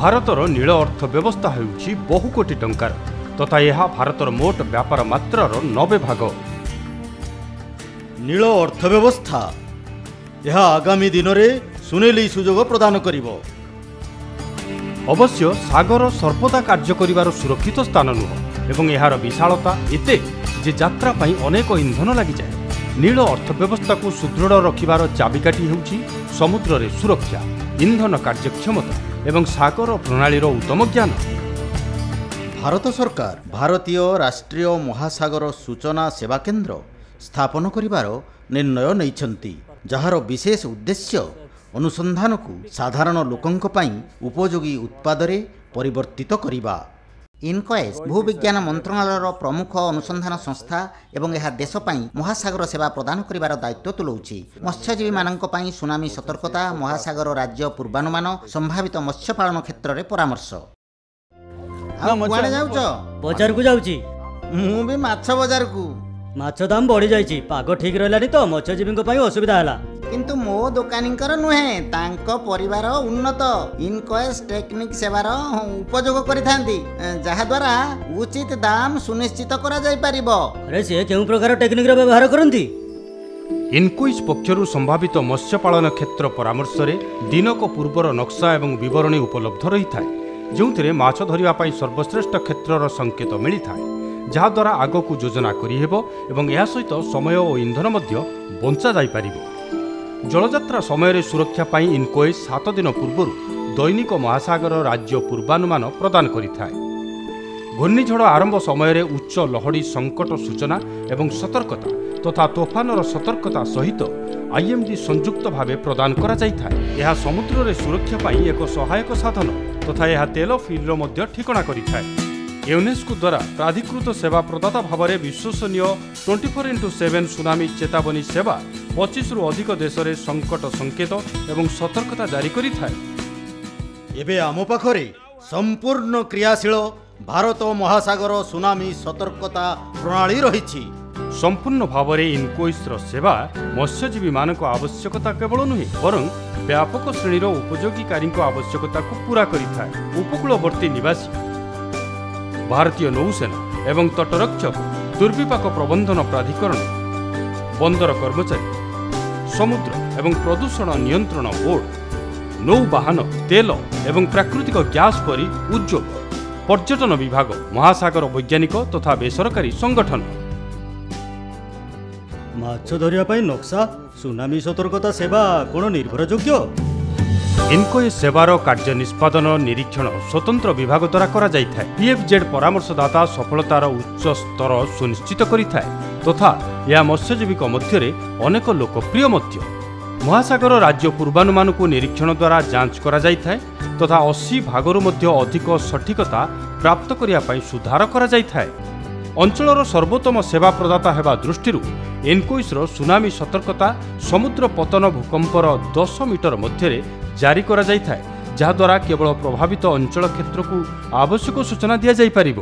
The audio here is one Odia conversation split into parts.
ଭାରତର ନୀଳ ଅର୍ଥବ୍ୟବସ୍ଥା ହେଉଛି ବହୁ କୋଟି ଟଙ୍କାର ତଥା ଏହା ଭାରତର ମୋଟ ବ୍ୟାପାର ମାତ୍ରାର 90 ଭାଗ। ନୀଳ ଅର୍ଥବ୍ୟବସ୍ଥା ଏହା ଆଗାମୀ ଦିନରେ ସୁନେଲି ସୁଯୋଗ ପ୍ରଦାନ କରିବ। ଅବଶ୍ୟ ସାଗର ସର୍ବଦା କାର୍ଯ୍ୟ କରିବାର ସୁରକ୍ଷିତ ସ୍ଥାନ ନୁହେଁ ଏବଂ ଏହାର ବିଶାଳତା ଏତେ ଯେ ଯାତ୍ରା ପାଇଁ ଅନେକ ଇନ୍ଧନ ଲାଗିଯାଏ। ନୀଳ ଅର୍ଥବ୍ୟବସ୍ଥାକୁ ସୁଦୃଢ଼ ରଖିବାର ଚାବିକାଠି ହେଉଛି ସମୁଦ୍ରରେ ସୁରକ୍ଷା, ଇନ୍ଧନ କାର୍ଯ୍ୟକ୍ଷମତା ଏବଂ ସାଗର ପ୍ରଣାଳୀର ଉତ୍ତମ ଜ୍ଞାନ। ଭାରତ ସରକାର ଭାରତୀୟ ରାଷ୍ଟ୍ରୀୟ ମହାସାଗର ସୂଚନା ସେବା କେନ୍ଦ୍ର ସ୍ଥାପନ କରିବାର ନିର୍ଣ୍ଣୟ ନେଇଛନ୍ତି, ଯାହାର ବିଶେଷ ଉଦ୍ଦେଶ୍ୟ ଅନୁସନ୍ଧାନକୁ ସାଧାରଣ ଲୋକଙ୍କ ପାଇଁ ଉପଯୋଗୀ ଉତ୍ପାଦରେ ପରିବର୍ତ୍ତିତ କରିବା। ଇନକଏସ୍ ଭୂବିଜ୍ଞାନ ମନ୍ତ୍ରଣାଳୟର ପ୍ରମୁଖ ଅନୁସନ୍ଧାନ ସଂସ୍ଥା ଏବଂ ଏହା ଦେଶ ପାଇଁ ମହାସାଗର ସେବା ପ୍ରଦାନ କରିବାର ଦାୟିତ୍ୱ ତୁଲାଉଛି। ମତ୍ସ୍ୟଜୀବୀମାନଙ୍କ ପାଇଁ ସୁନାମି ସତର୍କତା, ମହାସାଗର ରାଜ୍ୟ ପୂର୍ବାନୁମାନ, ସମ୍ଭାବିତ ମତ୍ସ୍ୟ ପାଳନ କ୍ଷେତ୍ରରେ ପରାମର୍ଶ। କୁଆଡ଼େ ଯାଉଛ? ବଜାରକୁ ଯାଉଛି। ମୁଁ ବି ମାଛ ବଜାରକୁ। ମାଛ ଦାମ ବଢି ଯାଇଛି, ପାଗ ଠିକ ରହିଲାନି ତ ମତ୍ସ୍ୟଜୀବୀଙ୍କ ପାଇଁ ଅସୁବିଧା ହେଲା। କିନ୍ତୁ ମୋ ଦୋକାନୀଙ୍କର ନୁହେଁ, ତାଙ୍କ ପରିବାର ଉନ୍ନତ ଇନକଏସ୍ ଟେକ୍ନିକ ସେବାର ଉପଯୋଗ କରିଥାନ୍ତି, ଯାହାଦ୍ୱାରା ଉଚିତ ଦାମ ସୁନିଶ୍ଚିତ କରାଯାଇପାରିବ। ଆରେ ସେ କେଉଁ ପ୍ରକାର ଟେକ୍ନିକର ବ୍ୟବହାର କରନ୍ତି? ଇନକୋଇସ୍ ପକ୍ଷରୁ ସମ୍ଭାବିତ ମତ୍ସ୍ୟ ପାଳନ କ୍ଷେତ୍ର ପରାମର୍ଶରେ ଦିନକ ପୂର୍ବର ନକ୍ସା ଏବଂ ବିବରଣୀ ଉପଲବ୍ଧ ରହିଥାଏ, ଯେଉଁଥିରେ ମାଛ ଧରିବା ପାଇଁ ସର୍ବଶ୍ରେଷ୍ଠ କ୍ଷେତ୍ରର ସଂକେତ ମିଳିଥାଏ, ଯାହାଦ୍ୱାରା ଆଗକୁ ଯୋଜନା କରିହେବ ଏବଂ ଏହା ସହିତ ସମୟ ଓ ଇନ୍ଧନ ମଧ୍ୟ ବଞ୍ଚାଯାଇପାରିବ। ଜଳଯାତ୍ରା ସମୟରେ ସୁରକ୍ଷା ପାଇଁ ଇନକୋଇସ୍ 7 ଦିନ ପୂର୍ବରୁ ଦୈନିକ ମହାସାଗର ରାଜ୍ୟ ପୂର୍ବାନୁମାନ ପ୍ରଦାନ କରିଥାଏ। ଘୂର୍ଣ୍ଣିଝଡ଼ ଆରମ୍ଭ ସମୟରେ ଉଚ୍ଚ ଲହଡ଼ି ସଙ୍କଟ ସୂଚନା ଏବଂ ସତର୍କତା ତଥା ତୋଫାନର ସତର୍କତା ସହିତ IMD ସଂଯୁକ୍ତ ଭାବେ ପ୍ରଦାନ କରାଯାଇଥାଏ। ଏହା ସମୁଦ୍ରରେ ସୁରକ୍ଷା ପାଇଁ ଏକ ସହାୟକ ସାଧନ ତଥା ଏହା ତେଲ ଫିଲ୍ଡର ମଧ୍ୟ ଠିକଣା କରିଥାଏ। ୟୁନେସ୍କୋ ଦ୍ୱାରା ପ୍ରାଧିକୃତ ସେବା ପ୍ରଦାତା ଭାବରେ ବିଶ୍ୱସନୀୟ 24x7 ସୁନାମି ଚେତାବନୀ ସେବା 25ରୁ ଅଧିକ ଦେଶରେ ସଙ୍କଟ ସଂକେତ ଏବଂ ସତର୍କତା ଜାରି କରିଥାଏ। ଏବେ ଆମ ପାଖରେ ସମ୍ପୂର୍ଣ୍ଣ କ୍ରିୟାଶୀଳ ଭାରତ ମହାସାଗର ସୁନାମି ସତର୍କତା ପ୍ରଣାଳୀ ରହିଛି। ସମ୍ପୂର୍ଣ୍ଣ ଭାବରେ ଇନକୋଇସ୍ର ସେବା ମତ୍ସ୍ୟଜୀବୀମାନଙ୍କ ଆବଶ୍ୟକତା କେବଳ ନୁହେଁ ବରଂ ବ୍ୟାପକ ଶ୍ରେଣୀର ଉପଯୋଗୀକାରୀଙ୍କ ଆବଶ୍ୟକତାକୁ ପୂରା କରିଥାଏ। ଉପକୂଳବର୍ତ୍ତୀ ନିବାସୀ, ଭାରତୀୟ ନୌସେନା ଏବଂ ତଟରକ୍ଷକ, ଦୁର୍ବିପାକ ପ୍ରବନ୍ଧନ ପ୍ରାଧିକରଣ, ବନ୍ଦର କର୍ମଚାରୀ, ସମୁଦ୍ର ଏବଂ ପ୍ରଦୂଷଣ ନିୟନ୍ତ୍ରଣ ବୋର୍ଡ, ନୌବାହନ, ତେଲ ଏବଂ ପ୍ରାକୃତିକ ଗ୍ୟାସ୍ ପରି ଉଦ୍ୟୋଗ, ପର୍ଯ୍ୟଟନ ବିଭାଗ, ମହାସାଗର ବୈଜ୍ଞାନିକ ତଥା ବେସରକାରୀ ସଂଗଠନ। ମାଛ ଧରିବା ପାଇଁ ନକ୍ସା, ସୁନାମି ସତର୍କତା ସେବା କ'ଣ ନିର୍ଭରଯୋଗ୍ୟ? ଇନକୋଇସ୍ ସେବାର କାର୍ଯ୍ୟ ନିଷ୍ପାଦନ ନିରୀକ୍ଷଣ ସ୍ୱତନ୍ତ୍ର ବିଭାଗ ଦ୍ୱାରା କରାଯାଇଥାଏ। PFZ ପରାମର୍ଶଦାତା ସଫଳତାର ଉଚ୍ଚ ସ୍ତର ସୁନିଶ୍ଚିତ କରିଥାଏ ତଥା ଏହା ମତ୍ସ୍ୟଜୀବୀଙ୍କ ମଧ୍ୟରେ ଅନେକ ଲୋକପ୍ରିୟ ମଧ୍ୟ। ମହାସାଗର ରାଜ୍ୟ ପୂର୍ବାନୁମାନକୁ ନିରୀକ୍ଷଣ ଦ୍ୱାରା ଯାଞ୍ଚ କରାଯାଇଥାଏ ତଥା 80 ଭାଗରୁ ମଧ୍ୟ ଅଧିକ ସଠିକତା ପ୍ରାପ୍ତ କରିବା ପାଇଁ ସୁଧାର କରାଯାଇଥାଏ। ଅଞ୍ଚଳର ସର୍ବୋତ୍ତମ ସେବା ପ୍ରଦାତା ହେବା ଦୃଷ୍ଟିରୁ ଇନକୋଇସ୍ର ସୁନାମି ସତର୍କତା ସମୁଦ୍ର ପତନ ଭୂକମ୍ପର 10 ମିଟର ମଧ୍ୟରେ ଜାରି କରାଯାଇଥାଏ, ଯାହାଦ୍ୱାରା କେବଳ ପ୍ରଭାବିତ ଅଞ୍ଚଳ କ୍ଷେତ୍ରକୁ ଆବଶ୍ୟକ ସୂଚନା ଦିଆଯାଇପାରିବ।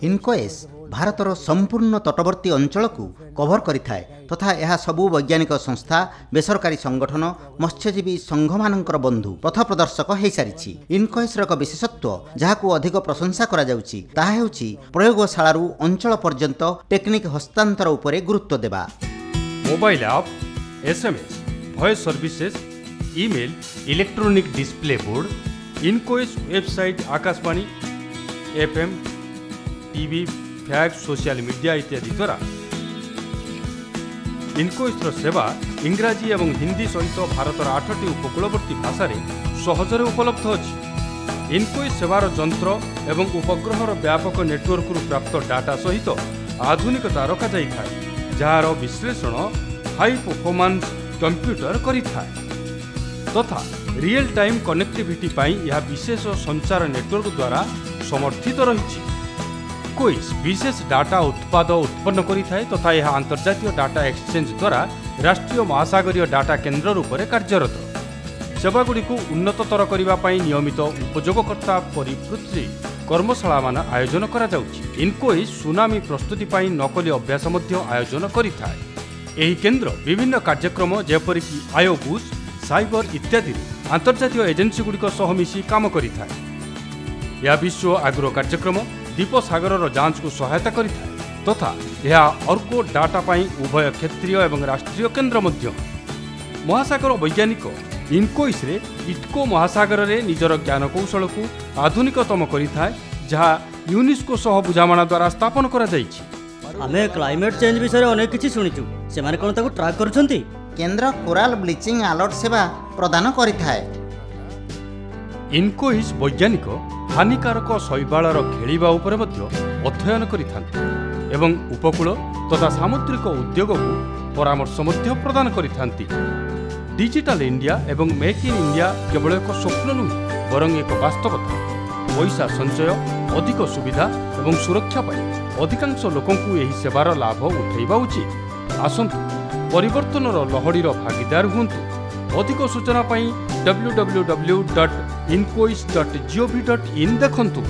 ଇନକଏସ୍ ଭାରତର ସମ୍ପୂର୍ଣ୍ଣ ତଟବର୍ତ୍ତୀ ଅଞ୍ଚଳକୁ କଭର କରିଥାଏ ତଥା ଏହା ସବୁ ବୈଜ୍ଞାନିକ ସଂସ୍ଥା, ବେସରକାରୀ ସଂଗଠନ, ମତ୍ସ୍ୟଜୀବୀ ସଂଘମାନଙ୍କର ବନ୍ଧୁ ପଥପ୍ରଦର୍ଶକ ହୋଇସାରିଛି। ଇନକଏସ୍ର ଏକ ବିଶେଷତ୍ୱ ଯାହାକୁ ଅଧିକ ପ୍ରଶଂସା କରାଯାଉଛି ତାହା ହେଉଛି ପ୍ରୟୋଗଶାଳାରୁ ଅଞ୍ଚଳ ପର୍ଯ୍ୟନ୍ତ ଟେକ୍ନିକ ହସ୍ତାନ୍ତର ଉପରେ ଗୁରୁତ୍ୱ ଦେବା। Mobile app, SMS, voice services, email, electronic display board, INCOIS website, Akashvani, FM, TV, fax, social media ଇତ୍ୟାଦି ଦ୍ୱାରା ଇନକୋଇସ୍ର ସେବା ଇଂରାଜୀ ଏବଂ ହିନ୍ଦୀ ସହିତ ଭାରତର 8ଟି ଉପକୂଳବର୍ତ୍ତୀ ଭାଷାରେ ସହଜରେ ଉପଲବ୍ଧ ଅଛି। ଇନକୋଇସ୍ ସେବାର ଯନ୍ତ୍ର ଏବଂ ଉପଗ୍ରହର ବ୍ୟାପକ ନେଟୱାର୍କରୁ ପ୍ରାପ୍ତ ଡାଟା ସହିତ ଆଧୁନିକତା ରଖାଯାଇଥାଏ, ଯାହାର ବିଶ୍ଳେଷଣ ହାଇ ପରଫର୍ମାନ୍ସ କମ୍ପ୍ୟୁଟର କରିଥାଏ ତଥା ରିଏଲ୍ ଟାଇମ୍ କନେକ୍ଟିଭିଟି ପାଇଁ ଏହା ବିଶେଷ ସଞ୍ଚାର ନେଟୱାର୍କ ଦ୍ୱାରା ସମର୍ଥିତ ରହିଛି। ଇନକୋଇସ୍ ବିଶେଷ ଡାଟା ଉତ୍ପାଦ ଉତ୍ପନ୍ନ କରିଥାଏ ତଥା ଏହା ଆନ୍ତର୍ଜାତୀୟ ଡାଟା ଏକ୍ସଚେଞ୍ଜ ଦ୍ୱାରା ରାଷ୍ଟ୍ରୀୟ ମହାସାଗରୀୟ ଡାଟା କେନ୍ଦ୍ର ରୂପରେ କାର୍ଯ୍ୟରତ। ସେବାଗୁଡ଼ିକୁ ଉନ୍ନତତର କରିବା ପାଇଁ ନିୟମିତ ଉପଯୋଗକର୍ତ୍ତା ପରିପୃଷ୍ଟି କର୍ମଶାଳାମାନ ଆୟୋଜନ କରାଯାଉଛି। ଇନକୋଇସ୍ ସୁନାମି ପ୍ରସ୍ତୁତି ପାଇଁ ନକଲି ଅଭ୍ୟାସ ମଧ୍ୟ ଆୟୋଜନ କରିଥାଏ। ଏହି କେନ୍ଦ୍ର ବିଭିନ୍ନ କାର୍ଯ୍ୟକ୍ରମ ଯେପରିକି ଆୟୋବୁସ୍, ସାଇବର ଇତ୍ୟାଦିରେ ଆନ୍ତର୍ଜାତୀୟ ଏଜେନ୍ସିଗୁଡ଼ିକ ସହ ମିଶି କାମ କରିଥାଏ। यह विश्व आग्रो कार्यक्रम दीप सागर जांच को सहायता करिଥାଏ तथा यह अर्को डाटा पाई उभय क्षेत्रीय एवं राष्ट्रीय केन्द्र मध्य महासागर वैज्ञानिक इनकोइस रे इटको महासागर रे निजर ज्ञानकौशल को आधुनिकतम करिଥାଏ जहाँ यूनेस्को सह बुझामणा द्वारा स्थापन करा जाइछि। आमे क्लाइमेट चेंज विषय अनेक किछि सुनिचु से माने कोन ताको ट्रैक करूछंती। केन्द्र कोराल ब्लीचिंग अलर्ट सेवा प्रदान करिଥାଏ। इनकोइस वैज्ञानिक हानिकारक शैवालर खेलिबा उपरे मध्य अध्ययन करिथांती एवं उपकूल तथा सामुद्रिक उद्योग को परामर्श मध्य प्रदान करिथांती। डिजिटल इंडिया एवं मेक इन इंडिया केवल एक स्वप्न नुहे बरं एक वास्तवता। पैसा संचय अधिक सुविधा एवं सुरक्षा पाई अधिकांश लोकों को यही सेवार लाभ उठाइबा उचित। आसंतु परिवर्तनर लहड़ीर भागीदार हुंतु। अधिक सूचना पाई www.incois.gov.in देखंतु।